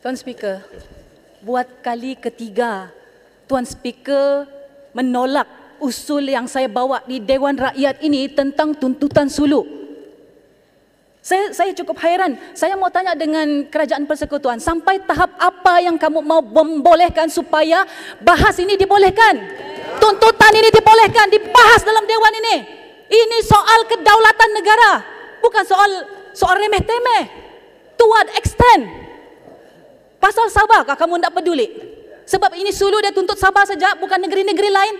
Tuan Speaker, buat kali ketiga Tuan Speaker menolak usul yang saya bawa di Dewan Rakyat ini tentang tuntutan suluk. Saya cukup hairan. Saya mau tanya dengan Kerajaan Persekutuan, sampai tahap apa yang kamu mau membolehkan supaya bahas ini dibolehkan? Tuntutan ini dibolehkan, dibahas dalam Dewan ini. Ini soal kedaulatan negara, bukan soal remeh-temeh. To what extent? Pasal Sabah kah kamu tidak peduli? Sebab ini Sulu dia tuntut Sabah saja, bukan negeri-negeri lain.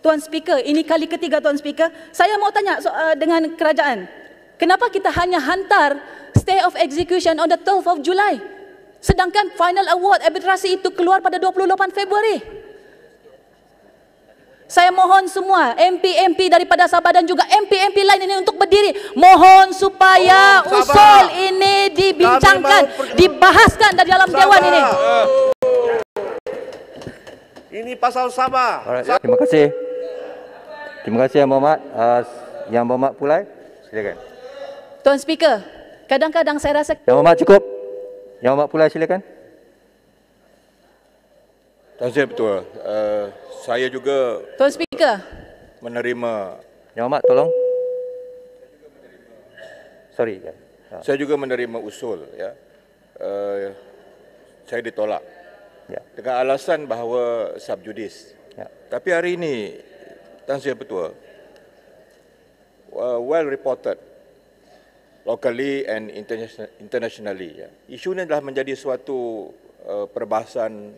Tuan Speaker, ini kali ketiga Tuan Speaker. Saya mau tanya dengan kerajaan, kenapa kita hanya hantar stay of execution on the 12th of July? Sedangkan final award arbitrasi itu keluar pada 28 Februari. Saya mohon semua MP-MP daripada Sabah dan juga MP-MP lain ini untuk berdiri. Mohon supaya usul ini dibincangkan, dibahaskan dari dalam Dewan ini. Ini pasal Sabah. Alright, terima kasih. Terima kasih Yang Berhormat. Yang Berhormat Pulai, silakan. Tuan Speaker, kadang-kadang saya rasa... Yang Berhormat cukup. Yang Berhormat Pulai, silakan. Tuan Saya betul. Saya juga Tuan Speaker menerima. Yang Berhormat tolong. Sorry. Saya juga menerima usul. Ya. Saya ditolak. Ya. Dengan alasan bahawa subjudis. Ya. Tapi hari ini, Tuan Saya betul, well reported locally and internationally. Ya. Isu ini adalah menjadi suatu perbahasan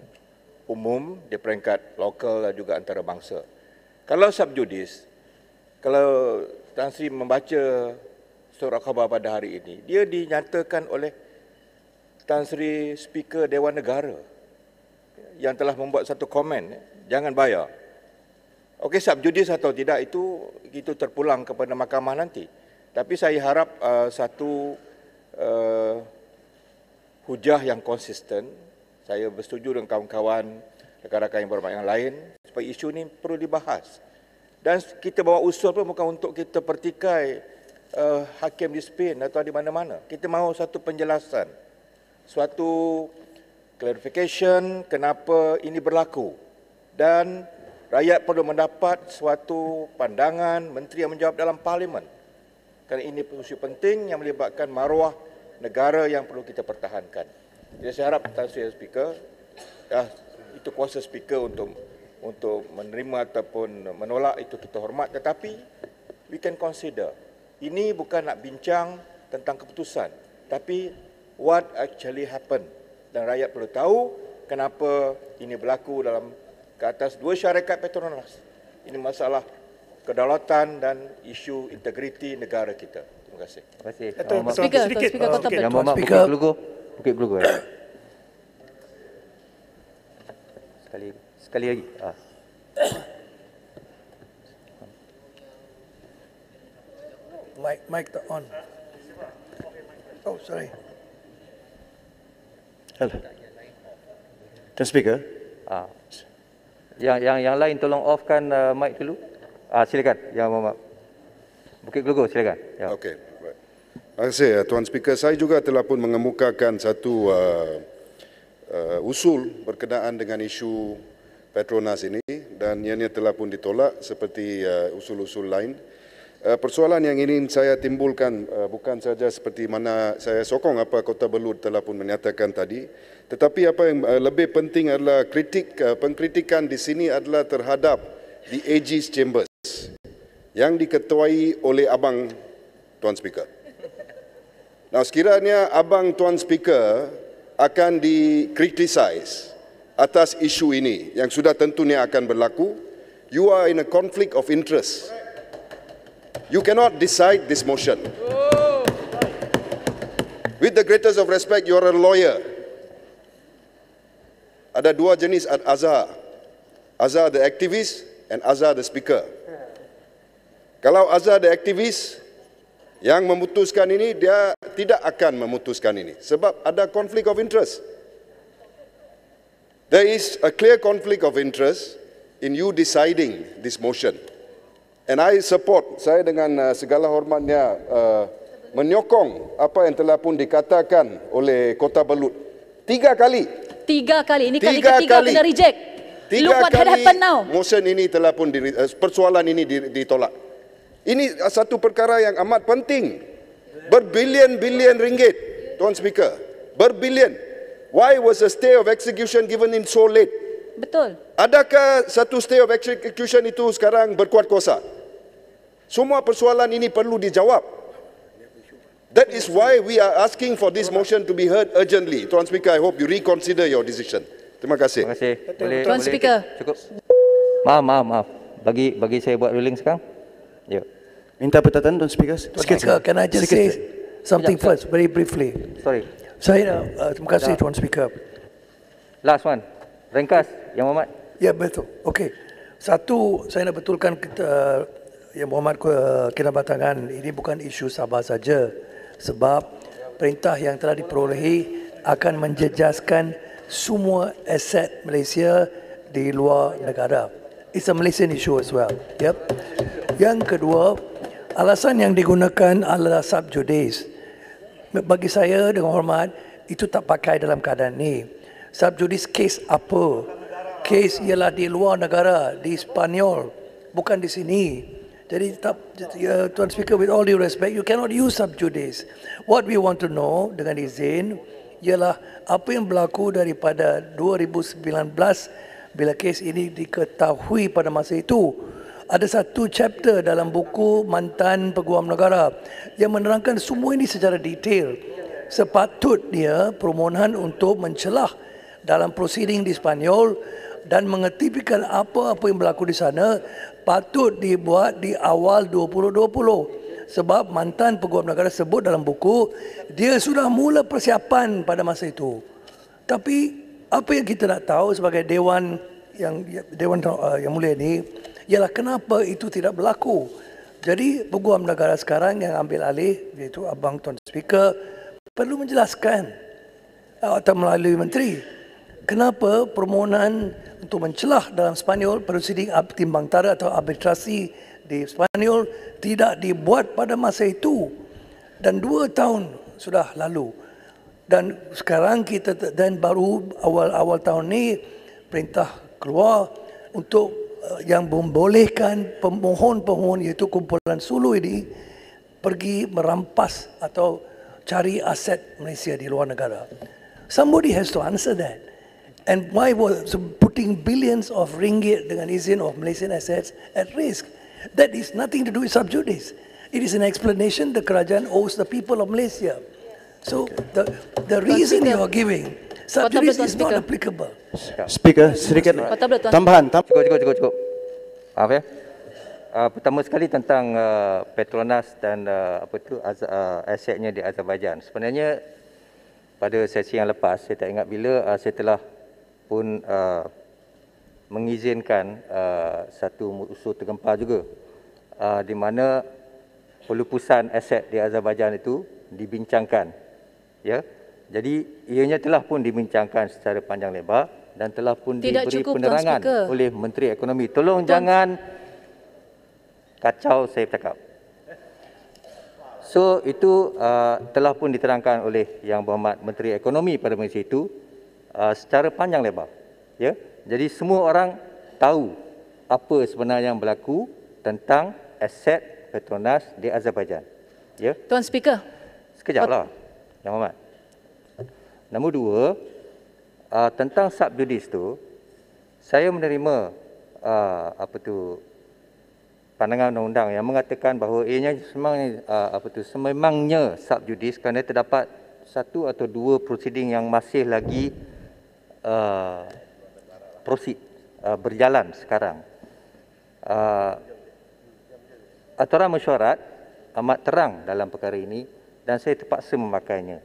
umum di peringkat lokal dan juga antarabangsa. Kalau subjudis, kalau Tan Sri membaca surat khabar pada hari ini, dia dinyatakan oleh Tan Sri Speaker Dewan Negara yang telah membuat satu komen, jangan bayar. Okey, subjudis atau tidak itu terpulang kepada mahkamah nanti. Tapi saya harap satu hujah yang konsisten. Saya bersetuju dengan kawan-kawan, rakan-rakan yang berhormat yang lain, supaya isu ini perlu dibahas. Dan kita bawa usul pun bukan untuk kita pertikai hakim di Spain atau di mana-mana. Kita mahu satu penjelasan, suatu clarification kenapa ini berlaku. Dan rakyat perlu mendapat suatu pandangan menteri yang menjawab dalam parlimen. Kerana ini isu penting yang melibatkan maruah negara yang perlu kita pertahankan. Jadi saya harap Tan Sri Speaker, itu kuasa Speaker untuk menerima ataupun menolak, itu kita hormat. Tetapi we can consider. Ini bukan nak bincang tentang keputusan, tapi what actually happened. Dan rakyat perlu tahu kenapa ini berlaku dalam ke atas dua syarikat Petronas. Ini masalah kedaulatan dan isu integriti negara kita. Terima kasih. Terima kasih. Speaker, Yang Berhormat Bukit Gelugur. Bukit Gelugur. Sekali lagi. Mic on. Oh, sorry. Hello. Tuan Speaker. Yang lain tolong offkan mic dulu. Silakan Yang Berhormat Bukit Gelugur, silakan. Ya. Okey. Terima kasih Tuan Speaker. Saya juga telah pun mengemukakan satu usul berkenaan dengan isu Petronas ini dan ianya telah pun ditolak seperti usul-usul lain. Persoalan yang ingin saya timbulkan bukan saja seperti mana saya sokong apa Kota Belud telah pun menyatakan tadi, tetapi apa yang lebih penting adalah pengkritikan di sini adalah terhadap the AG's Chambers yang diketuai oleh Abang Tuan Speaker. Nah, sekiranya Abang Tuan Speaker akan dikritisize atas isu ini yang sudah tentunya akan berlaku, you are in a conflict of interest. You cannot decide this motion. With the greatest of respect, you are a lawyer. Ada dua jenis Azhar. Azhar the activist and Azhar the speaker. Kalau Azhar the activist yang memutuskan ini, dia tidak akan memutuskan ini sebab ada conflict of interest. There is a clear conflict of interest in you deciding this motion. And I support, saya dengan segala hormatnya menyokong apa yang telah pun dikatakan oleh Kota Belut 3 kali. 3 kali. Ini kali 3 ketiga kali. kena reject. 3 Look what had kali happened now. motion ini telah pun persoalan ini ditolak. Ini satu perkara yang amat penting. Berbilion-bilion ringgit, Tuan Speaker. Berbilion. Why was a stay of execution given in so late? Betul. Adakah satu stay of execution itu sekarang berkuat kuasa? Semua persoalan ini perlu dijawab. That is why we are asking for this motion to be heard urgently. Tuan Speaker, I hope you reconsider your decision. Terima kasih. Terima kasih. Tuan Speaker. Cukup. Maaf. Bagi saya buat ruling sekarang. Ya. Minta pertanyaan, Tuan Speaker. Speaker, can I just say something first, very briefly? Sorry. Saya, terima kasih Tuan Speaker. Last one. Ringkas, Yang Mohamad. Ya, betul. Okey. Satu, saya nak betulkan Yang Mohamad Kinabatangan, ini bukan isu Sabah saja. Sebab perintah yang telah diperolehi akan menjejaskan semua aset Malaysia di luar negara. It's a Malaysian issue as well. Yep. Yang kedua, alasan yang digunakan adalah sub judice. Bagi saya dengan hormat, itu tak pakai dalam keadaan ni. Sub judice case apa? Case ialah di luar negara, di Spanyol, bukan di sini. Jadi Tuan Speaker, with all due respect, you cannot use sub judice. What we want to know dengan izin ialah apa yang berlaku daripada 2019 bila kes ini diketahui pada masa itu. Ada satu chapter dalam buku Mantan Peguam Negara yang menerangkan semua ini secara detail. Sepatutnya permohonan untuk mencelah dalam proceeding di Spanyol dan mengetipkan apa-apa yang berlaku di sana patut dibuat di awal 2020. Sebab Mantan Peguam Negara sebut dalam buku, dia sudah mula persiapan pada masa itu. Tapi apa yang kita nak tahu sebagai Dewan yang mulia ini ialah kenapa itu tidak berlaku. Jadi Peguam Negara sekarang yang ambil alih, iaitu Abang Tuan Speaker, perlu menjelaskan atau melalui menteri kenapa permohonan untuk mencelah dalam Spanyol, proceeding timbang tara atau arbitrasi di Spanyol tidak dibuat pada masa itu. Dan 2 tahun sudah lalu. Dan sekarang kita dan baru awal tahun ni perintah keluar untuk yang membolehkan pemohon-pemohon iaitu kumpulan Sulu ini pergi merampas atau cari aset Malaysia di luar negara. Somebody has to answer that. And why was putting billions of ringgit dengan izin of Malaysian assets at risk? That is nothing to do with sub judice. It is an explanation the kerajaan owes the people of Malaysia. So the reason you are giving sub judice is not applicable. Speaker, sedikit tambahan. Cukup. Maaf ya. Pertama sekali tentang Petronas dan asetnya di Azerbaijan. Sebenarnya pada sesi yang lepas, saya tak ingat bila, saya telah pun mengizinkan satu usul tergempar juga di mana pelupusan aset di Azerbaijan itu dibincangkan, ya. Jadi ianya telah pun dibincangkan secara panjang lebar dan telah pun diberi penerangan oleh Menteri Ekonomi. Tolong jangan kacau saya bercakap. So itu telah pun diterangkan oleh Yang Berhormat Menteri Ekonomi pada masa itu secara panjang lebar, ya. Jadi semua orang tahu apa sebenarnya yang berlaku tentang aset Petronas di Azerbaijan, ya. Tuan Speaker. Sekejaplah, Yang Berhormat. Nombor 2, tentang sub judice tu, saya menerima pandangan undang-undang yang mengatakan bahawa ianya sememangnya sub judice kerana terdapat 1 atau 2 proceeding yang masih lagi berjalan sekarang. Aturan mesyuarat amat terang dalam perkara ini dan saya terpaksa memakainya.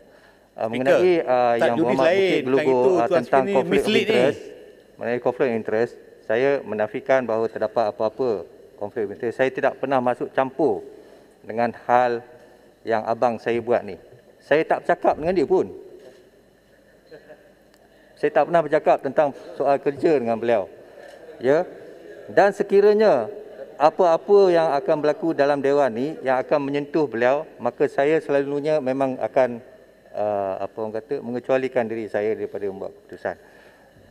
Mengenai Yang Berhormat Bukit Gelugor tentang konflik interest, mengenai konflik interest, saya menafikan bahawa terdapat apa-apa konflik interest. Saya tidak pernah masuk campur dengan hal yang abang saya buat ni. Saya tak bercakap dengan dia pun. Saya tak pernah bercakap tentang soal kerja dengan beliau. Ya. Dan sekiranya apa-apa yang akan berlaku dalam Dewan ni yang akan menyentuh beliau, maka saya selalunya memang akan mengecualikan diri saya daripada membuat keputusan.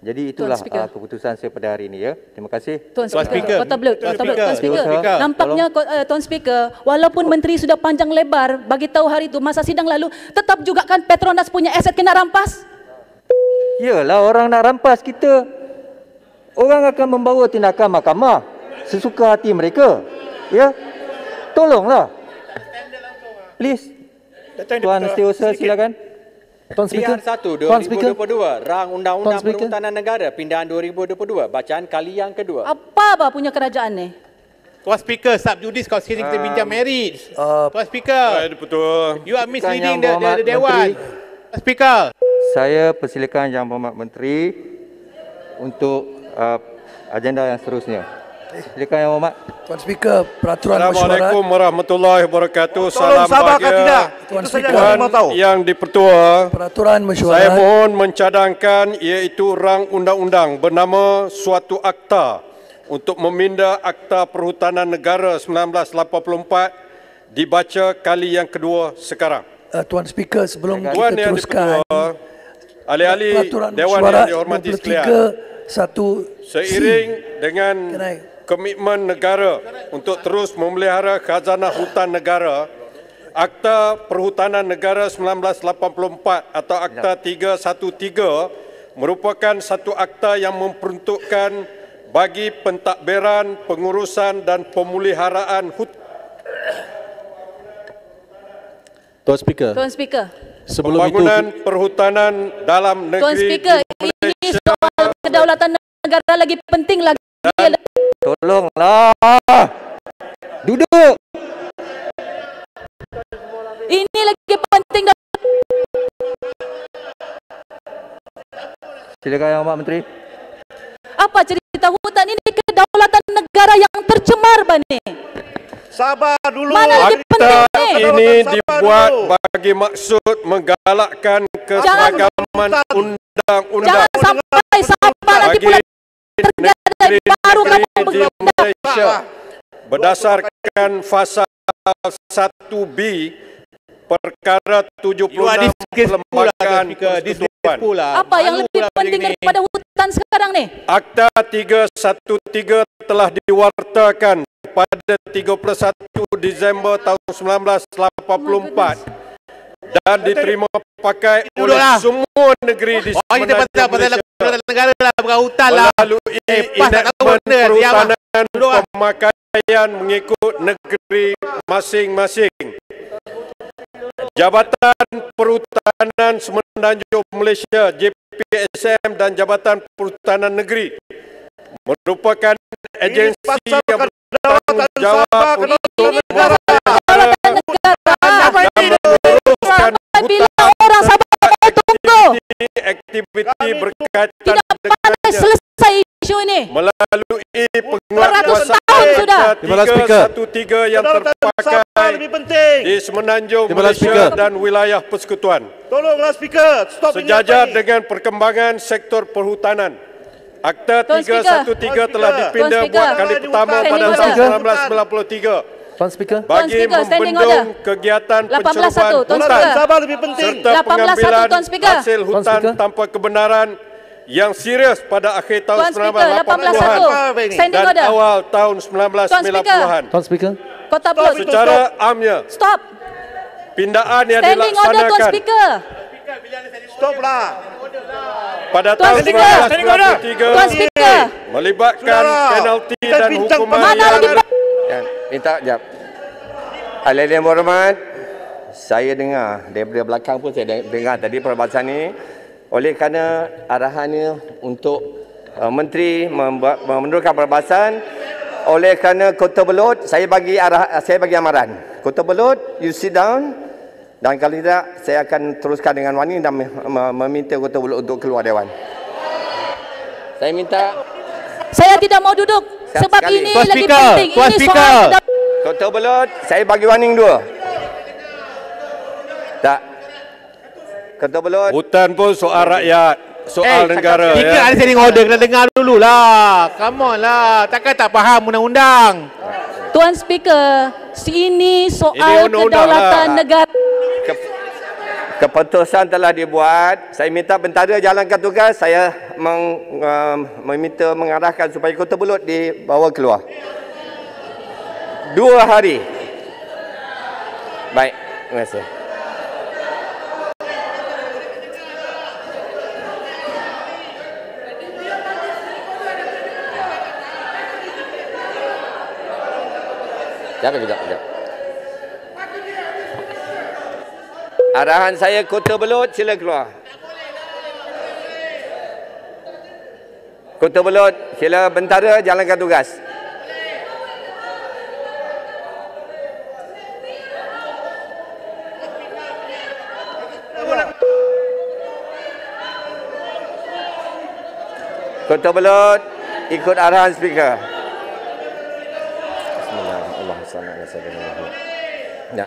Jadi itulah keputusan saya pada hari ini ya. Terima kasih. Tuan Speaker. Tuan Speaker. Nampaknya Tuan Speaker, walaupun menteri sudah panjang lebar bagi tahu hari itu masa sidang lalu, tetap juga kan Petronas punya aset kena rampas. Yalah, orang nak rampas kita. Orang akan membawa tindakan mahkamah sesuka hati mereka. Ya. Tolonglah. Please. Tuan Setiausaha silakan. Tuan Speaker. Liar 1 2022 Rang Undang-Undang Perhutanan Negara Pindahan 2022. Bacaan kali yang kedua. Apa punya kerajaan ni? Tuan Speaker, subjudis kalau sini kita bincang merit. Tuan Speaker. Betul. You are misleading the Dewan. Tuan Speaker. Saya persilakan Yang Berhormat Menteri untuk agenda yang seterusnya. Silakan Yang Berhormat. Tuan Speaker, peraturan mesyuarat. Assalamualaikum warahmatullahi wabarakatuh. Salam bahagia Tuan Speaker, yang dipertua. Peraturan Saya mesyuarat. mohon mencadangkan iaitu rang undang-undang bernama suatu akta untuk meminda Akta Perhutanan Negara 1984 dibaca kali yang kedua sekarang. Tuan Speaker, sebelum Tuan kita yang teruskan dipertua, ahli-ahli peraturan Dewan mesyuarat yang dihormati 23 sekalian, seiring dengan komitmen negara untuk terus memelihara khazanah hutan negara, Akta Perhutanan Negara 1984 atau Akta 313 merupakan satu akta yang memperuntukkan bagi pentadbiran, pengurusan dan pemeliharaan hutan. Tuan Speaker. Tuan Speaker. Sebelum pembangunan itu, perhutanan dalam negeri. Tuan Speaker, ini soal kedaulatan negara lagi penting lagi. Tolonglah. Duduk. Ini lagi penting. Silakan Yang Berhormat Menteri. Apa cerita hutan ini kedaulatan negara yang tercemar bani? Sabar dulu. Mana lagi penting Akta ni? ini dibuat bagi maksud menggalakkan keseragaman undang-undang. Jangan sampai siapa nanti pula tergadai baru kamu di Malaysia berdasarkan pasal 1B perkara 76 Perlembagaan Persekutuan. Apa yang lebih penting daripada hutan sekarang ni? Akta 313 telah diwartakan pada 31 Disember tahun 1984 dan diterima pakai oleh semua negeri di semenanjung Malaysia negara lah, bukan hutan lah. melalui enakmen perhutanan pemakaian mengikut negeri masing-masing. Jabatan Perhutanan Semenanjung Malaysia JPSM dan Jabatan Perhutanan Negeri merupakan agensi yang bertanggungjawab untuk memelihara dan menguruskan hutan aktiviti berkaitan dengannya selesai isu ini melalui beratus tahun sudah. penguatkuasaan 313 yang terpakai di semenanjung Malaysia dan wilayah persekutuan. Tolonglah Speaker, stop ini. Sejajar dengan perkembangan sektor perhutanan, Akta 313 telah dipinda buat kali pertama pada tahun 1993 Tuan Speaker. bagi membendung kegiatan pencerobohan hutan Sabar lebih penting. serta pengambilan Tuan Speaker. hasil hutan tanpa kebenaran yang serius pada akhir tahun Tuan Speaker, 1980-an dan awal tahun 1990-an. Tuan Speaker. Kota Blok. Secara amnya, Stop. pindaan yang Standing order Tuan dilaksanakan Speaker. Stoplah. pada Tuan tahun Speaker. Tuan 1993 Speaker. melibatkan penalti dan hukuman Mana lagi Minta jap. Ahli-ahli yang berhormat, saya dengar daripada belakang pun saya dengar tadi perbahasan ini. Oleh kerana arahannya untuk menteri menurunkan perbahasan, oleh kerana Kota Belud, saya bagi amaran. Kota Belud, you sit down, dan kalau tidak saya akan teruskan dengan Wani dan meminta Kota Belud untuk keluar dewan. Saya minta. Saya tidak mau duduk sebab sekali. ini Tuan lagi Speaker, penting. Tuan Ini Speaker. soal Kota Belud, saya bagi warning dua. Tak. Kota Belud. hutan pun soal rakyat. soal negara. Jika ada standing order, kena dengar dululah. Come on lah. Takkan tak faham undang-undang. Tuan Speaker, ini soal kedaulatan negara. Keputusan telah dibuat. Saya minta bentara jalankan tugas. Saya meminta mengarahkan supaya Kota Belud dibawa keluar. 2 hari. Baik, terima kasih. Sekejap. Arahan saya Kota Belud, sila keluar. Kota Belud, sila bentara jalankan tugas. Kota Belud, ikut arahan speaker. Bismillahirrahmanirrahim. Ya.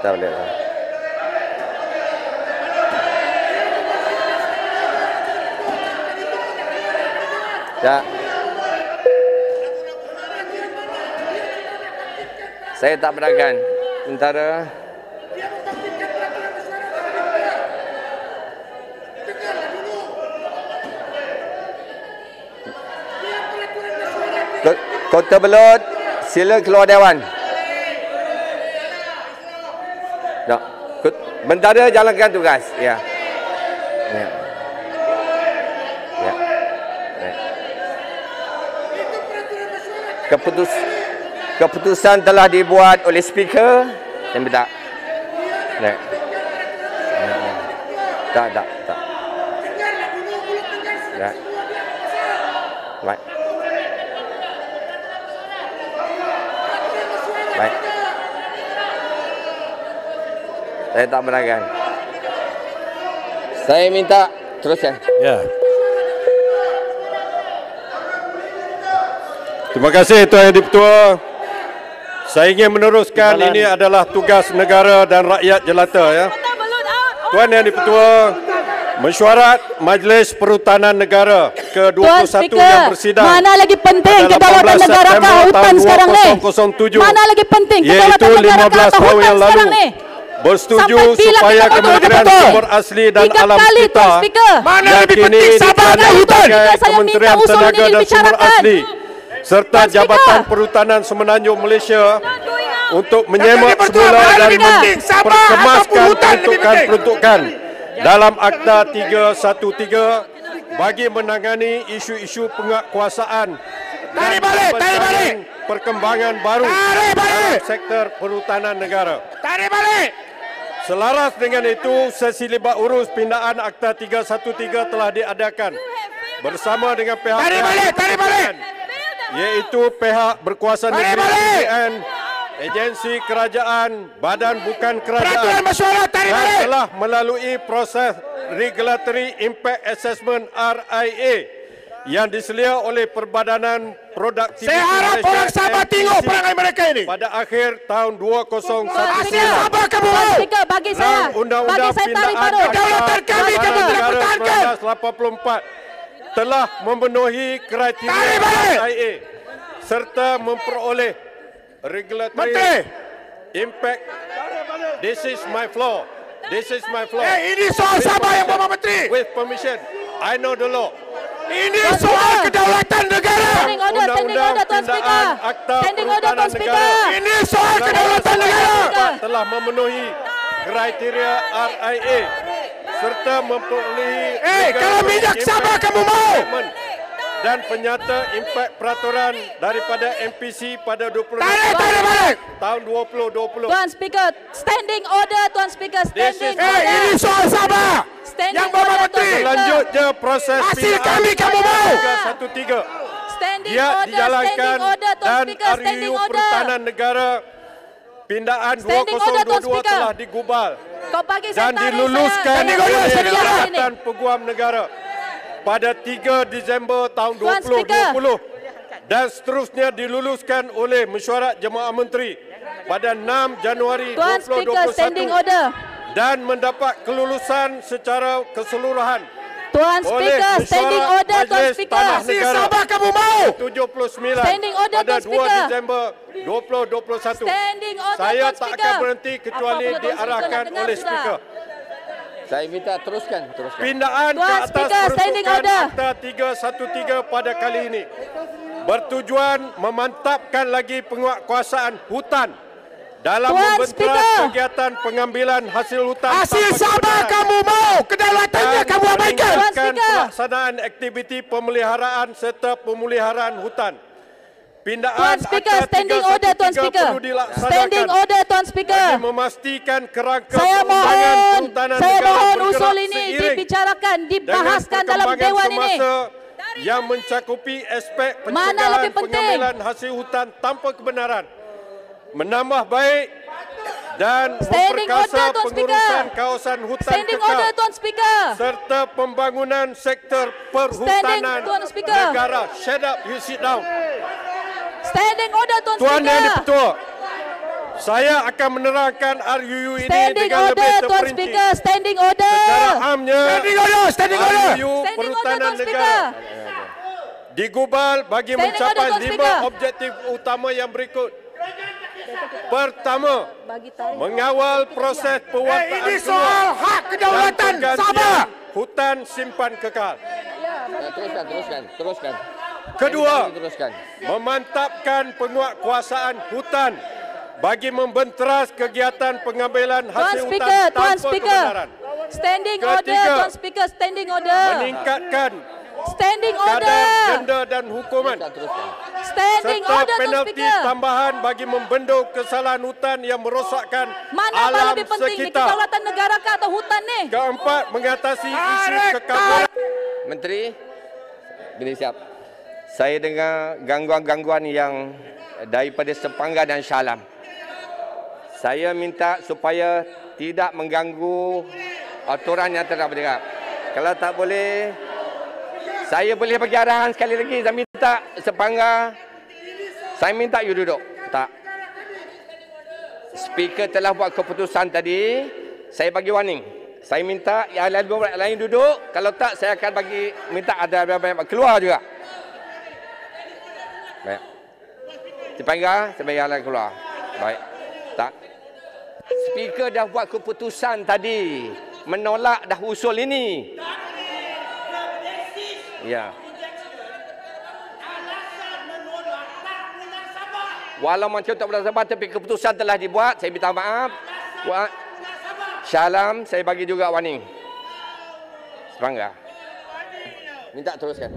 Tak boleh lah. Ya. Saya tak berakan. Tentara. Kota Belud, sila keluar Dewan. Tak. Bentara jalankan tugas. Ya. Ya. Ya. Ya. Keputusan telah dibuat oleh speaker. Saya minta. Ya. Tak. Ya. Baik. Baik. Saya tak beragan. Saya minta teruskan. Ya. Terima kasih Tuan Yang Di-Pertua. Saya ingin meneruskan ini adalah tugas negara dan rakyat jelata ya. Tuan Yang Di-Pertua, mesyuarat Majlis Perhutanan Negara ke-21 yang bersidang. Mana lagi penting kedaulatan negara ke hutan sekarang ni? Mana lagi penting kedaulatan negara ke hutan sekarang ni? Bersetuju supaya Kementerian Sumber Asli dan Alam kita yakini ditandatangani Kementerian Tenaga dan Sumber Asli serta Jabatan Perhutanan Semenanjung Malaysia untuk menyemak semula dan memperkemaskan peruntukan-peruntukan dalam Akta 313 bagi menangani isu-isu penguasaan dan perkembangan baru dalam sektor perhutanan negara. Selaras dengan itu, sesi libat urus pindaan Akta 313 telah diadakan bersama dengan pihak-pihak iaitu pihak berkuasa negeri BN, agensi kerajaan, badan bukan kerajaan dan telah melalui proses Regulatory Impact Assessment RIA yang diselia oleh Perbadanan Produktiviti Malaysia. Saya harap orang Sabah tengok perangai mereka ini. Pada akhir tahun 2019. Sabah kamu mau. Bagi saya. Undang-Undang Pindaan kedaulatan kami kamu tidak pertahankan. 1984 telah memenuhi kriteria RIA serta memperoleh regulatory impact. This is my floor. This is my floor. Ini soal Sabah yang Bapak Menteri. With permission, I know the law. Ini soal kedaulatan negara. Undang-undang Pindaan Akta Perhutanan Negara. Ini soal kedaulatan negara. Telah memenuhi kriteria RIA serta memperolehi kalau minyak Sabah kamu mau dan penyata impak peraturan daripada MPC pada 20 tahun 2020. Tuan Speaker, standing order Tuan Speaker, standing order. Ini soal Sabah. Yang Bapak Menteri. Selanjutnya proses hasil kami kamu mau. 313. Dia dijalankan dan RUU Perhutanan Negara Pindaan 2022 telah digubal dan diluluskan oleh Jabatan Peguam Negara pada 3 Disember tahun 2020 dan seterusnya diluluskan oleh Mesyuarat Jemaah Menteri pada 6 Januari Tuan Speaker, standing order. 2021 dan mendapat kelulusan secara keseluruhan Tuan Speaker, standing order, Tuan Speaker. Masih sabar kamu mau? 79 Standing order, pada Tuan Speaker. 2 Disember 2021. Standing order, Saya Tuan tak Speaker. akan berhenti kecuali Apa pula Tuan Speaker diarahkan nak dengar oleh sudah? Speaker. Saya minta teruskan. Pindaan ke Tuan atas Speaker, standing peruntukan order. Akta 313 pada kali ini bertujuan memantapkan lagi penguatkuasaan hutan dalam Tuan membentras Speaker. kegiatan pengambilan hasil hutan Masih tanpa sabar kebenaran kamu mau? Kedaulatannya dan kamu abaikan. Tuan meningkatkan Speaker. pelaksanaan aktiviti pemeliharaan serta pemuliharaan hutan. Pindaan Tuan Speaker, Akta standing order, Tuan 313 Speaker. perlu dilaksanakan Standing order, Tuan Speaker. bagi memastikan kerangka Saya perundangan mohon, perhutanan saya negara mohon bergerak usul ini seiring dibicarakan, dengan dibahaskan dalam perkembangan Dewan ini. semasa yang mencakupi aspek Mana pencegahan lebih penting? pengambilan hasil hutan tanpa kebenaran, menambah baik dan Standing memperkasa order, Tuan pengurusan Speaker. kawasan hutan Standing kekal order, Tuan Speaker. serta pembangunan sektor perhutanan Standing, Tuan Speaker. negara. Shut up, you sit down. Standing order, Tuan Tuan Yang Speaker. di-Pertua, saya akan menerangkan RUU ini Standing dengan order, lebih Tuan terperinci. Speaker. Standing order. Secara amnya, Standing order, standing order. RUU Standing order, Perhutanan Tuan Speaker. Negara digubal bagi Standing mencapai order, Tuan 5 Speaker. objektif utama yang berikut. Pertama, Bagi tarik. mengawal proses pewartaan Ini soal hak kedaulatan. Sabar. hutan simpan kekal. Teruskan. Kedua, Teruskan. memantapkan penguatkuasaan hutan bagi membentras kegiatan pengambilan Tuan hasil hutan Speaker, Tuan tanpa Speaker. kebenaran. Standing order, Ketiga, Tuan Speaker. Standing order. Meningkatkan Standing kadar order. denda dan hukuman Standing serta order, Tuan penalti Speaker. tambahan bagi membendung kesalahan hutan yang merosakkan Mana yang alam lebih penting ni, sekitar. kedaulatan negara kah atau hutan ni? Keempat, mengatasi isu kekaburan. Menteri, bila siap. Saya dengar gangguan-gangguan yang daripada Sepangga dan Syalam. Saya minta supaya tidak mengganggu aturan yang telah bergerak. Kalau tak boleh, saya boleh bagi arahan sekali lagi. Saya minta Sepangga, saya minta you duduk. Tak. Speaker telah buat keputusan tadi, saya bagi warning. Saya minta yang lain duduk. Kalau tak, saya akan bagi minta ada keluar juga. Baik. Sepangga, saya bagi yang keluar. Baik. Tak. Speaker dah buat keputusan tadi. Menolak dah usul ini. Ya. Walau macam tak bersabar tapi keputusan telah dibuat, saya minta maaf. Syalam, saya bagi juga warning. Sepangga. Minta teruskan.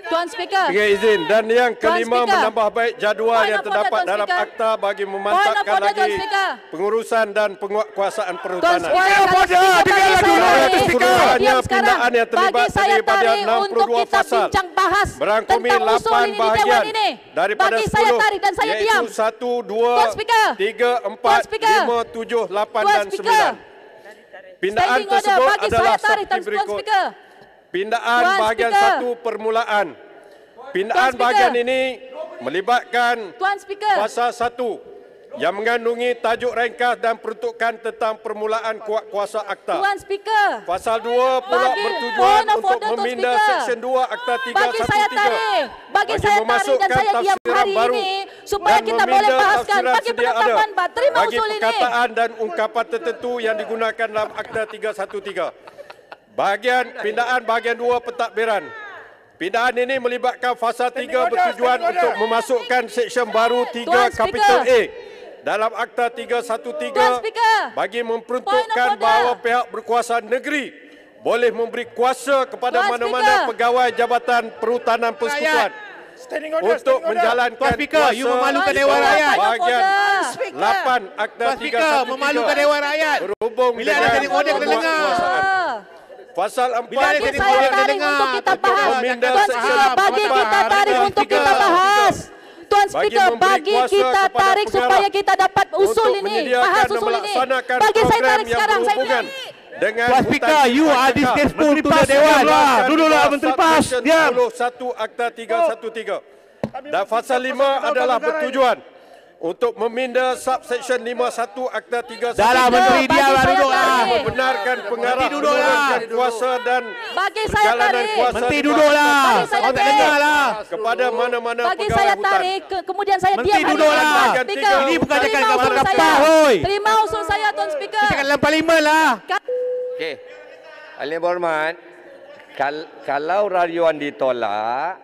Tuan Speaker. Dengan izin. Dan yang kelima, Speaker. menambah baik jadual Point yang of order, terdapat Tuan dalam Speaker. akta bagi Point memantapkan of order, Tuan lagi Speaker. pengurusan dan penguatkuasaan Tuan perhutanan. Speaker, kalau order, Speaker dengarlah tarik dulu, saya Tuan tarik. Speaker. Diam sekarang. Pindaan yang terlibat Bagi saya daripada tarik 62 untuk kita pasal. bincang bahas Berangkumi tentang usul 8 ini di Dewan bahagian ini. daripada Bagi 10, saya tarik dan saya diam. iaitu 1, 2, Tuan Speaker. 3, 4, Tuan Speaker. 5, 7, 8 Tuan dan Speaker. 9. Pindaan Standing order, tersebut bagi adalah saya tarik, seperti Tuan berikut. Speaker. Pindaan Tuan bahagian Speaker. 1 permulaan. Pindaan Tuan Speaker. bahagian ini melibatkan Tuan Speaker. pasal 1 yang mengandungi tajuk ringkas dan peruntukan tentang permulaan kuasa akta. Tuan Speaker. Pasal 2 pula Bagi bertujuan point of untuk order, Tuan meminda Speaker. Seksyen 2 Akta 313 Bagi saya tarik. Bagi saya tarik dan memasukkan saya diam tafsiran hari baru ini supaya dan kita boleh meminda bahaskan. tafsiran Bagi sedia ada penetapan terima bagi usul ini. perkataan dan ungkapan tertentu yang digunakan dalam Akta 313. Pindaan bahagian 2 pentadbiran. Pindaan ini melibatkan fasa 3 bertujuan untuk memasukkan seksyen baru 3 Tuan kapital Speaker. A dalam Akta 313 Tuan Speaker. bagi Point memperuntukkan of order. bahawa pihak berkuasa negeri boleh memberi kuasa kepada Tuan mana-mana Speaker. pegawai Jabatan Perhutanan Persekutuan Standing order, untuk standing order. menjalankan Tuan Speaker, kuasa you memalukan Tuan Dewan Speaker, Rakyat. point of bahagian order. 8 Akta Tuan Speaker, 313 memalukan Dewan Rakyat. berhubung Bila ada standing order, kita dengar. Pasal 4 Bila ada Bagi standing saya order, kita tarik dengar. untuk kita Tuan bahas. meminda Tuan seksyen Speaker, bagi empat, kita tarik tiga, untuk tiga, kita bahas. Tuan Bagi Speaker, memberi bagi kuasa kita kepada tarik pengarah supaya kita dapat usul untuk ini, menyediakan bahas dan usul ini. melaksanakan Bagi saya program tarik yang sekarang, saya berhubungan tarik. dengan Tuan Speaker, hutan you simpan are kekal. disgraceful to the Dewan. Duduklah Duduklah Menteri PAS. Diam. 1 Akta 313. Dan fasa 5 adalah bertujuan untuk meminda subsection 51 Akta 3 Dahlah Menteri dia lah duduklah. membenarkan pengarah menurunkan kuasa dan perjalanan kuasa Menteri duduklah. Kau tak dengar lah. kepada mana-mana Bagi pegawai saya hutan. tarik, kemudian saya Menteri diam hari duduklah. ini. Speaker, Ini bukan terima cakap usul kapal, saya. hoi. Terima usul saya, Tuan Speaker. Kita kat dalam parlimen lah. Okey. Ahli yang berhormat, kalau rayuan ditolak,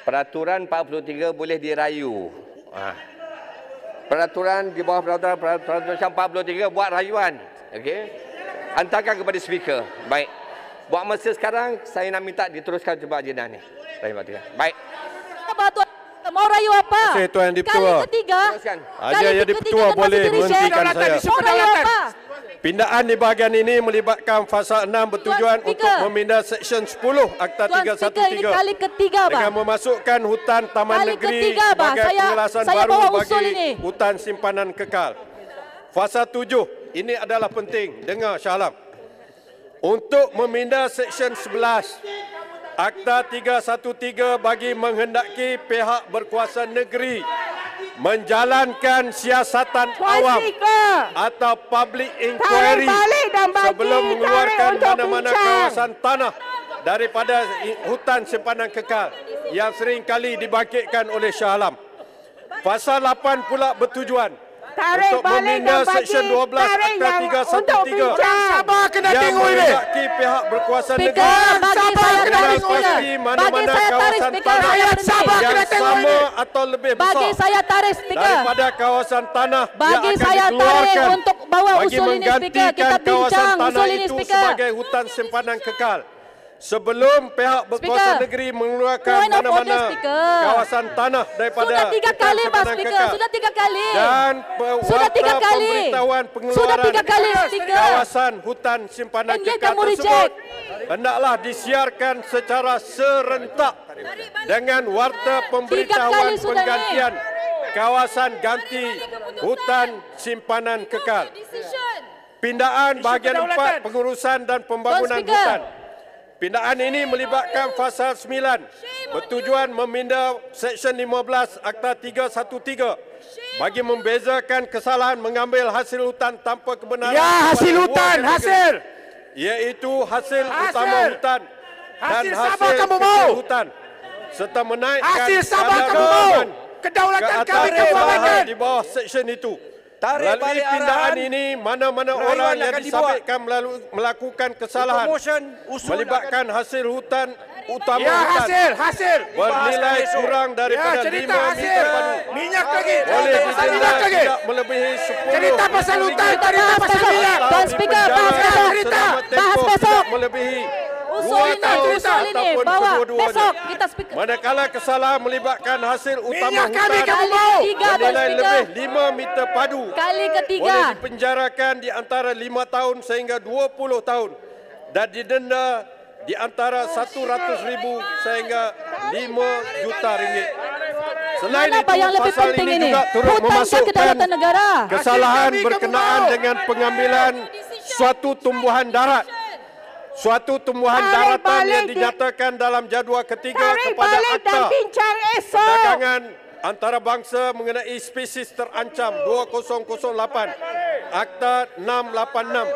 peraturan 43 boleh dirayu. Peraturan di bawah peraturan 43 buat rayuan. Okey. Hantarkan kepada speaker. Baik. Buat masa sekarang saya nak minta diteruskan cuba agenda ni. Baik. Apa Tuan? Mau rayu apa? Terima kasih, Tuan Yang Kali Dipertua. ketiga. Haji Yang Dipertua boleh menghentikan saya. Mau rayu apa? Pindaan di bahagian ini melibatkan fasa 6 bertujuan untuk memindah Seksyen 10 Akta Tuan Speaker, ini 313 kali ketiga, dengan Bang. memasukkan hutan taman Kali negeri ketiga, Bang. sebagai Saya penjelasan bawa baru usul bagi ini. hutan simpanan kekal. Fasa 7, ini adalah penting. Dengar Shah Alam. Untuk memindah Seksyen 11 Akta 313 bagi menghendaki pihak berkuasa negeri menjalankan siasatan awam atau public inquiry sebelum mengeluarkan mana-mana kawasan tanah daripada hutan simpanan kekal yang sering kali dibangkitkan oleh Shah Alam. Fasa 8 pula bertujuan untuk memindah Seksyen 12 Akta 313 Sabar kena yang tengok ini. menghendaki pihak berkuasa negeri Sabar kena tengok ini. pasti mana-mana kawasan tanah sabar kena yang tengok sama ini. atau lebih Bagi besar saya tarik, Speaker. daripada kawasan tanah Bagi yang akan saya tarik dikeluarkan untuk bawa bagi usul ini, Speaker. menggantikan Kita kawasan bincang tanah usul ini, itu Speaker. sebagai hutan simpanan kekal. Sebelum pihak berkuasa Speaker. negeri mengeluarkan Point of order, mana-mana Speaker. kawasan tanah daripada Sudah 3 hutan kali, Pak simpanan Speaker. kekal. Sudah 3 kali. Dan Sudah 3 warta kali. pemberitahuan Sudah pengeluaran 3 kali, Speaker. kawasan hutan simpanan And yet kekal kamu tersebut reject. hendaklah disiarkan secara serentak dengan warta pemberitahuan sudah penggantian kawasan ganti hutan simpanan kekal. Pindaan bahagian 4 pengurusan dan pembangunan Tuan Speaker. hutan. Pindaan ini melibatkan fasa 9 bertujuan memindah Seksyen 15 Akta 313 bagi membezakan kesalahan mengambil hasil hutan tanpa kebenaran. Ya, hasil kepada hutan, dua kategori, hasil. iaitu hasil utama hutan dan Hasil Sabah hasil kamu kecil mau. hutan serta menaikkan Hasil Sabah kadar kamu mau. hutan Kedaulatan ke kami atas kamu lahan di bawah seksyen itu. Tarik Melalui balik pindaan arahan. ini, mana-mana Rayuan orang yang akan dibuat. disabitkan melakukan kesalahan Promotion usul melibatkan hasil hutan utama Ya, hutan hasil. bernilai kurang daripada Ya, cerita 5 hasil. meter padu Minyak lagi. boleh Minyak didenda lagi. tidak melebihi 10 Cerita pasal hutan, ringgit cerita pasal minyak. Tuan Speaker, bahas besok. selama Bahas tempoh besok. tidak melebihi Usul 2 ini, tahun usul ini. ataupun Bawa kedua-duanya. besok kita speaker. Manakala kesalahan melibatkan hasil utama Minyak kami hutan kamu mau. Ketiga, Tuan bernilai Speaker. lebih 5 meter padu Kali ketiga. boleh dipenjarakan di antara 5 tahun sehingga 20 tahun dan didenda di antara 100,000 sehingga 5 juta ringgit. Selain Mana apa itu, yang lebih pasal penting ini ini? juga turut Hutan ke memasukkan kedaulatan negara. kesalahan Hasil kami berkenaan kamu mau. dengan pengambilan suatu tumbuhan darat. Suatu tumbuhan Tarik daratan balik yang dinyatakan dalam jadual ketiga Tarik kepada balik dan Akta bincang esok. Perdagangan Antarabangsa mengenai spesies terancam 2008 Akta 686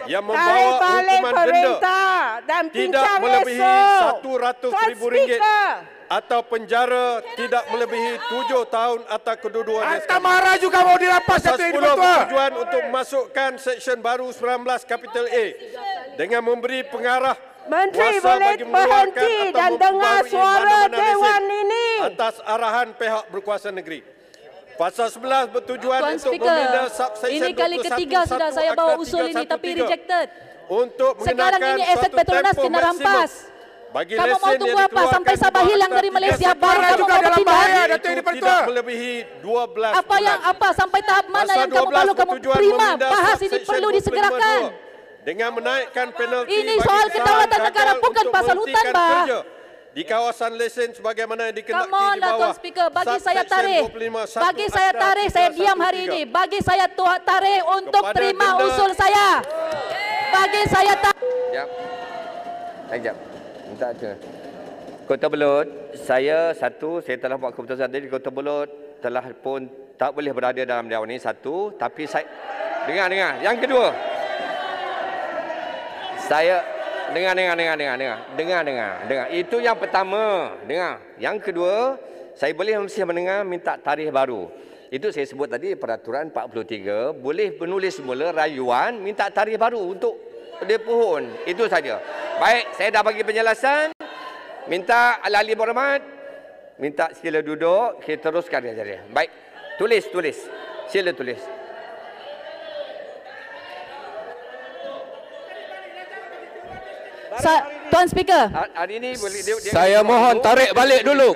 yang Tarik membawa balik hukuman denda perintah dan tidak bincang melebihi esok. RM100,000 atau penjara tidak melebihi 7 tahun atau kedua-duanya. Hantar marah juga mau dirampas Pasal satu ini 10 betul. bertujuan untuk memasukkan Seksyen baru 19 Kapital A dengan memberi pengarah Menteri kuasa boleh bagi mengeluarkan berhenti atau dan dengar memperbarui suara mana-mana Dewan lesen ini. atas arahan pihak berkuasa negeri. Pasal 11 bertujuan Tuan untuk Speaker, memindah subsection ini kali 21 ketiga sudah saya Akta bawa usul ini 313 tapi rejected. untuk Sekarang mengenakan ini aset suatu Petronas tempoh kena maksimum rampas. bagi Kamu mau lesen tunggu yang apa? dikeluarkan Sampai di Sabah bawah hilang Akta dari Malaysia, 313 baru kamu juga mau dalam berpindah? bahaya, itu Datuk Yang tidak Dipertua. melebihi 12 Apa yang bulan. apa sampai tahap mana Pasal yang kamu 12 perlu kamu bertujuan terima? memindah Bahas ini subsection perlu disegerakan. 25(2) dengan menaikkan penalti Ini bagi soal kesalahan kedaulatan gagal negara, bukan untuk pasal hutan, menghentikan Bah. kerja di kawasan lesen sebagaimana yang dikenakan Come on di lah bawah Tuan Speaker, bagi saya subsection tarik. 25(1) Bagi saya Akta tarik, saya diam hari 313. ini. Bagi saya tarik untuk Kepada terima denda- usul saya. Bagi saya tarik. Sekejap. Sekejap. Minta tu. Kota Belud, saya telah buat keputusan tadi. Kota Belud telah pun tak boleh berada dalam dewan ini, satu. Tapi saya, dengar. Yang kedua, saya, dengar. Itu yang pertama, dengar. Yang kedua, saya boleh mesti mendengar minta tarikh baru. Itu saya sebut tadi, peraturan 43, boleh menulis semula rayuan, minta tarikh baru untuk dia pohon. Itu saja. Baik, saya dah bagi penjelasan. Minta ahli berhormat, minta sila duduk, kita teruskan saja. Baik, tulis. Sila tulis. Tuan Speaker. Hari ini boleh dia saya mohon tarik balik dulu.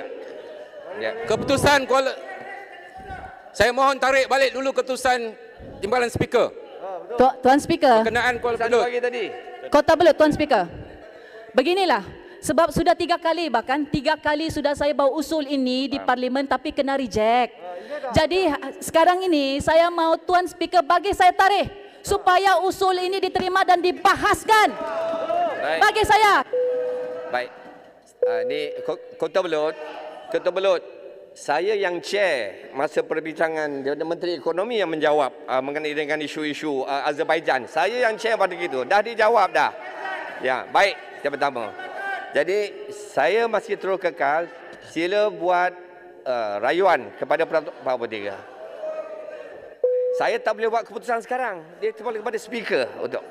Ya. Keputusan saya mohon tarik balik dulu keputusan Timbalan Speaker. Tuan Speaker. Berkenaan Kuala Belud. Kota Belud, Tuan Speaker. Beginilah. Sebab sudah 3 kali, bahkan 3 kali sudah saya bawa usul ini di Parlimen tapi kena reject. Jadi sekarang ini saya mau Tuan Speaker bagi saya tarikh supaya usul ini diterima dan dibahaskan. Baik. Bagi saya. Baik. Ini Kota Belud. Saya yang chair masa perbincangan Menteri Ekonomi yang menjawab mengenai dengan isu-isu Azerbaijan. Saya yang chair pada gitu. Dah dijawab dah. Ya, baik. Yang pertama. Jadi saya masih terus kekal, sila buat rayuan kepada Peraturan 43. Saya tak boleh buat keputusan sekarang. Dia terpulang kepada speaker untuk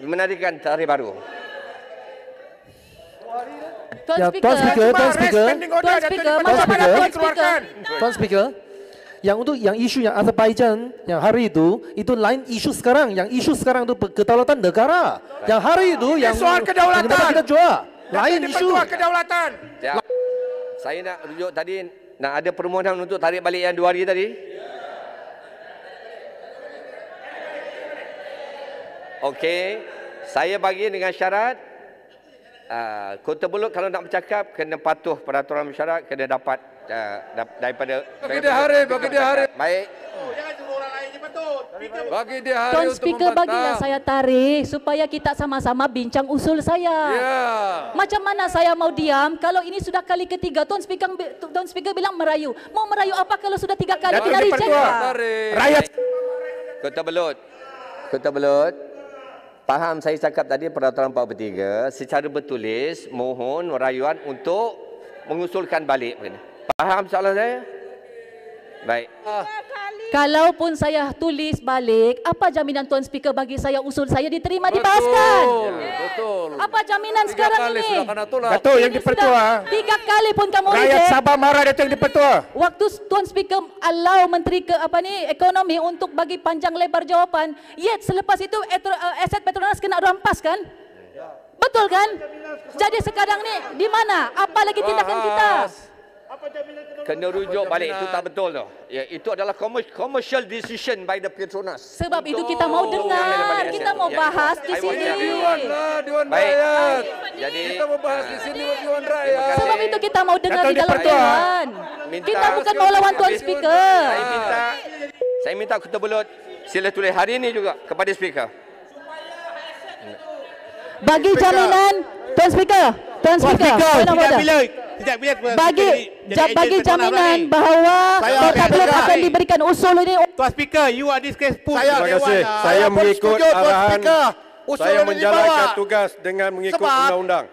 menarikkan tarikh baru. Tuan Speaker, yang untuk yang isu yang Azerbaijan yang hari itu lain isu sekarang. Yang isu sekarang itu kedaulatan negara. Yang hari itu yang soal kedaulatan kita jual. Lain isu. Kedaulatan. Ya. Saya nak rujuk tadi, nak ada permohonan untuk tarik balik yang 2 hari tadi. Okey, saya bagi dengan syarat Kota Belud kalau nak bercakap kena patuh peraturan mesyuarat, kena dapat daripada bagi dia hari. Baik. Bagi dia hari Tuan untuk Speaker, membantah. bagilah saya tarik supaya kita sama-sama bincang usul saya. Macam mana saya mau diam kalau ini sudah kali ketiga Tuan Speaker bilang merayu. Mau merayu apa kalau sudah 3 kali kita reject? Rakyat Kota Belud. Faham saya cakap tadi peraturan 43 secara bertulis mohon rayuan untuk mengusulkan balik. Faham soalan saya? Baik. Kalaupun saya tulis balik, apa jaminan Tuan Speaker bagi saya usul saya diterima dibahaskan? Betul. Apa jaminan sekarang ini? Datuk yang dipertua. 3 kali pun kamu Rakyat reject. Sabah marah Datuk yang dipertua. Waktu Tuan Speaker allow Menteri Ekonomi untuk bagi panjang lebar jawapan, yet selepas itu aset Petronas kena rampas kan? Betul kan? Jadi sekarang ni di mana? Apa lagi tindakan kita? Kena rujuk balik, itu tak betul tu. Ya, itu adalah commercial decision by the Petronas. Sebab itu kita mau dengar, kita mau bahas di sini. Dewan Baik. Rakyat. Jadi Kita mau bahas di sini Dewan Rakyat. Sebab itu kita mau dengar Datuk di dalam dipertua. dewan. Kita bukan mau lawan Tuan Speaker. Saya minta Kota Belud sila tulis hari ini juga kepada speaker. Bagi jaminan Tuan Speaker, bagi jaminan bahawa Kota Belud akan diberikan usul ini. Tuan Speaker, you are disgraceful. Terima kasih. Saya mengikut arahan. Saya menjalankan tugas dengan mengikut undang-undang.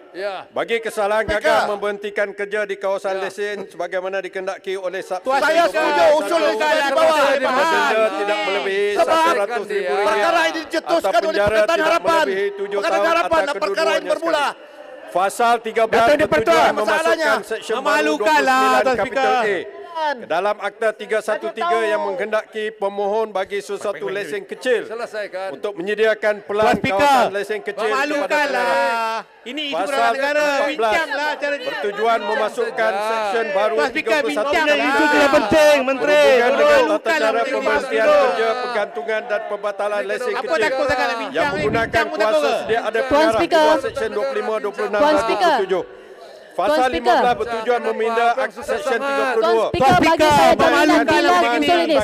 Bagi kesalahan gagal memberhentikan kerja di kawasan lesen sebagaimana dikendaki oleh Subsidi. Saya setuju usul saya bawa. Denda tidak melebihi RM100,000 perkara ini dicetuskan atau oleh penjara Pakatan tidak Harapan. melebihi 7 Pakatan tahun Harapan, atau perkara ini bermula. Pasal 13 bertujuan memasukkan seksyen baru 29 kapital A dalam Akta 313 yang menghendaki pemohon bagi sesuatu lesen kecil untuk menyediakan pelan kawasan lesen kecil kepada negara. Ini isu Pasal negara. 14 Bincanglah cara bertujuan memasukkan seksyen baru Tuan Speaker, 31 bincanglah. kapital Itu A tidak penting, Menteri. berhubungan dengan tata Malukan cara lah, pemberhentian Menteri. kerja, pergantungan dan pembatalan lesen Apa kecil takut sangat nak bincang yang ni? menggunakan Bincang pun kuasa takut. sedia ada Tuan pengarah di Speaker. bawah seksyen 25, 26 Tuan dan Speaker. 27. Pasal 15 bertujuan meminda Seksyen 32. Tuan Speaker, bagi saya jaminan bila usul ini.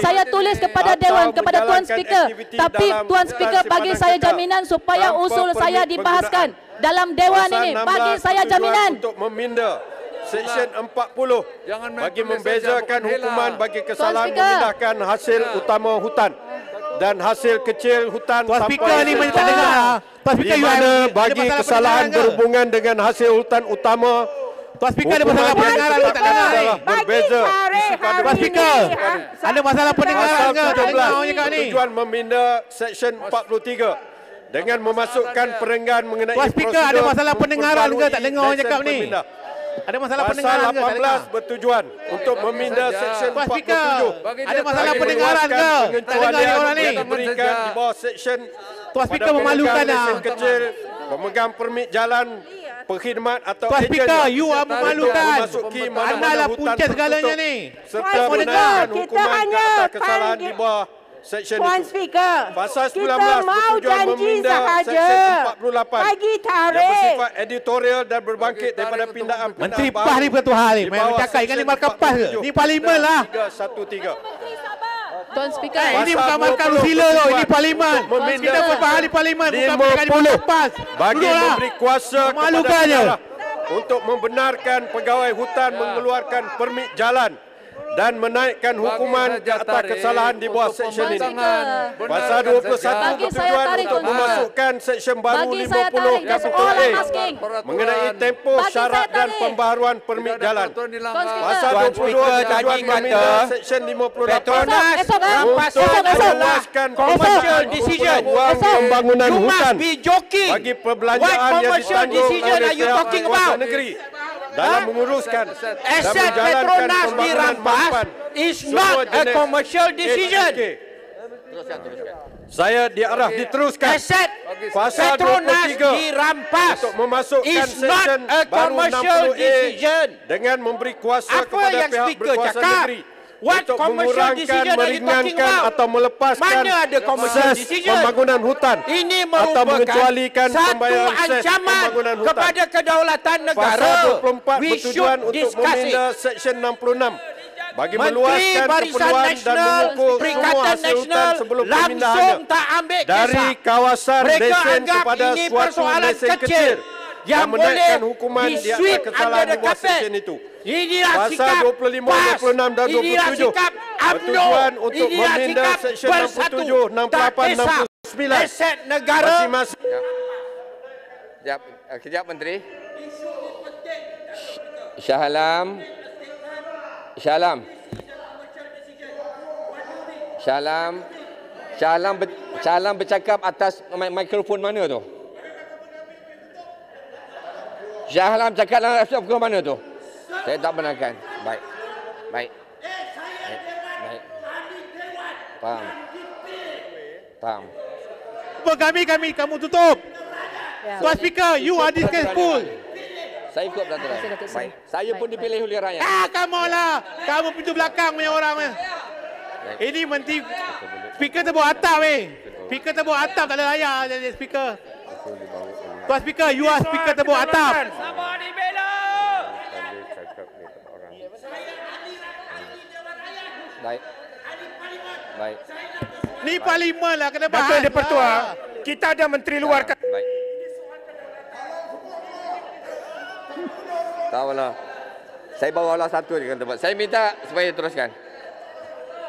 Saya tulis kepada Dewan, kepada Tuan Speaker. Tapi Tuan Speaker bagi saya jaminan supaya usul saya dibahaskan dalam Dewan ini. Bagi saya jaminan. Untuk meminda Seksyen 40 bagi membezakan hukuman bagi kesalahan memindahkan hasil utama hutan dan hasil kecil hutan Tuan Speaker ni tak dengar. Tuan Speaker, di mana bagi kesalahan berhubungan dengan hasil hutan utama. Tuan Speaker ada masalah pendengaran ke tak dengar ni? Berbeza. Tuan Speaker, ada masalah pendengaran ke tak dengar orang cakap ni? Tujuan meminda Seksyen 43 dengan memasukkan perenggan mengenai Tuan Speaker, ada masalah pendengaran ke tak dengar orang cakap ni? Ada masalah pendengaran ke tak dengar? Pasal 18 bertujuan untuk meminda Seksyen 47. Ada masalah pendengaran ke? Tak dengar ni orang ni? Diberikan di bawah Seksyen. Tuan Speaker memalukan lah. Kecil, pemegang permit jalan, perkhidmat atau Tuan ejen Speaker, you are memalukan. memasuki Anda lah punca segalanya ni. serta menaikkan hukuman ke atas kesalahan di bawah Seksyen Tuan itu. Speaker, Pasal 19 kita mau bertujuan janji meminda sahaja. Seksyen 48 Bagi yang tarikh. bersifat editorial dan berbangkit daripada pindaan Menteri PAS ni betul hal ni. Main cakap ikan ni markah PAS ke? Ni parlimen lah. 313. Tuan Speaker. Ini bukan markah Rusila tu. Ini parlimen. Kita berfaham di parlimen. Bukan markah di markah PAS. Bagi memberi kuasa kepada Memalukannya. negara untuk membenarkan pegawai hutan mengeluarkan permit jalan dan menaikkan hukuman ke atas kesalahan di bawah Seksyen ini. Pasal 21 bertujuan untuk memasukkan Seksyen baru 50 Kapital A mengenai tempoh syarat dan pembaharuan permit jalan. Pasal 22 bertujuan meminda Seksyen 58 untuk meluaskan commercial decision. pembangunan You hutan must be joking. bagi perbelanjaan What yang commercial ditanggung decision oleh are you pihak talking berkuasa about? negeri dalam menguruskan dan Aset menjalankan Petronas pembangunan dirampas mampan is semua not a jenis commercial decision. SPK. Saya diarah diteruskan. Aset Pasal Petronas 23 dirampas untuk memasukkan is not Seksyen a baru commercial 60A decision. dengan memberi kuasa Apa kepada yang pihak speaker berkuasa cakap? negeri What untuk commercial mengurangkan, decision are you talking meringankan about? atau melepaskan Mana ada commercial ses decision? pembangunan hutan Ini atau merupakan mengecualikan satu pembayaran ses ancaman pembangunan hutan. kepada kedaulatan negara. Pasal 24 We bertujuan should untuk discuss meminda it. Seksyen 66 bagi Menteri meluaskan Barisan keperluan dan Nasional, mengukur semua Perikatan hasil hutan Nasional sebelum langsung pemindahannya tak ambil dari kisah. kawasan Mereka lesen anggap kepada ini suatu persoalan lesen kecil kecil yang dan menaikkan boleh hukuman di atas di-sweep kesalahan under di the bawah carpet. Seksyen itu. Inilah Pasal sikap 25, PAS. 26 dan 27 Inilah sikap UMNO. bertujuan untuk Inilah meminda sikap Seksyen bersatu. 67, 68, 69 aset negara. masing-masing. Sekejap, kejap Menteri. Shah Alam. Shah Alam. Shah Alam. Shah Alam bercakap atas mikrofon mana tu? Shah Alam cakap dalam mikrofon mana tu? Saya tak benarkan. Baik. Baik. Baik. Faham. Faham. Kami, kamu tutup. Tuan Speaker, you are disgraceful. Saya ikut peraturan. Baik. Saya pun dipilih oleh rakyat. Kamu lah. Kamu pintu belakang punya orang. Ini menteri speaker terbawa atap Speaker terbawa atap tak ada layar jadi speaker. Tuan Speaker, you are speaker terbawa atap. Sabar dibela. Baik. Baik. Ni parlimen lah kena bahas. Dato' Di-Pertua, kita ada menteri luar kan. Baik. Tak apalah. Saya bawalah satu je kan tempat. Saya minta supaya teruskan.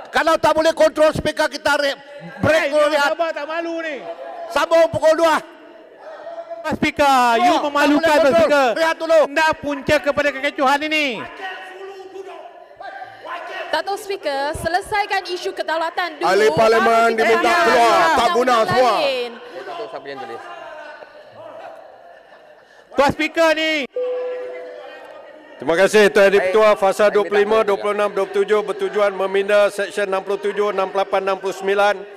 Kalau tak boleh kontrol speaker kita break dulu lihat. Sabar tak malu ni. Sambung pukul 2. Speaker, you memalukan Tuan Speaker. Lihat dulu. Anda punca kepada kekecohan ini. Dato' Speaker, selesaikan isu kedaulatan dulu. Ahli Parlimen diminta keluar. Tak guna semua. Siapa yang tulis? Tuan Speaker ni. Terima kasih Tuan Di-Pertua. Fasa 25, 26, 27 bertujuan meminda Seksyen 67, 68, 69